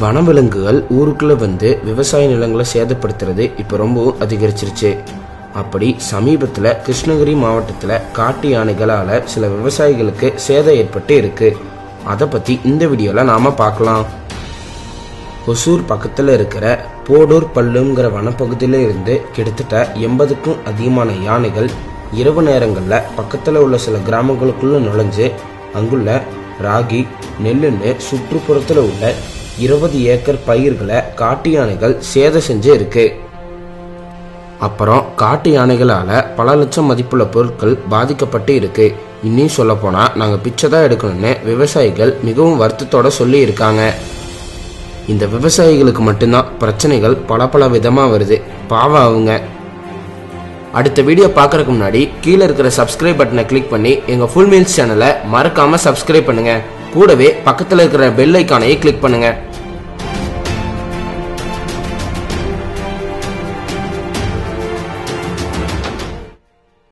வனவிலங்குகள் ஊருக்குள்ள வந்து விவசாய நிலங்களை சேதப்படுத்துறது இப்ப ரொம்பவும் அதிகரிச்சிருச்சு. அப்படி சமீபத்துல கிருஷ்ணகிரி மாவட்டத்துல காட்டு யானைகளால சில விவசாயிகளுக்கு சேதம் ஏற்பட்டு இருக்கு. அதை பத்தி இந்த வீடியோல நாம பார்க்கலாம். ஒசூர் பக்கத்துல இருக்கிற போடூர் பல்லுங்கிற வனப்பகுதியில இருந்து கிட்டத்தட்ட 80க்கும் அதிகமான யானைகள் இரவு நேரங்கள்ல பக்கத்துல உள்ள சில கிராமங்களுக்குள்ள நுழைஞ்சு அங்குள்ள ராகி நெல்லுன்னு சுற்றுப்புறத்துல உள்ள 20 ஏக்கர் பயிர்களை காட்டு யானைகள் சேதம் செஞ்சு இருக்கு. அப்புறம் காட்டு யானைகளால பல லட்சம் மதிப்புள்ள பொருட்கள் பாதிக்கப்பட்டு இருக்கு. இன்னும் சொல்ல போனா நாங்க பிச்சை தான் எடுக்கணும்னு விவசாயிகள் மிகவும் வருத்தத்தோட சொல்லி இருக்காங்க. இந்த விவசாயிகளுக்கு மட்டும்தான் பிரச்சனைகள் பல விதமா வருது. பாவம் அவங்க. அடுத்த வீடியோ பார்க்கறதுக்கு முன்னாடி கீழே இருக்கிற சப்ஸ்கிரைப் பட்டனை கிளிக் பண்ணி எங்க ஃபுல் மீல்ஸ் சேனலை மறக்காம சப்ஸ்கிரைப் பண்ணுங்க. கூடவே பக்கத்துல இருக்கிற பெல் ஐக்கானையே கிளிக் பண்ணுங்க.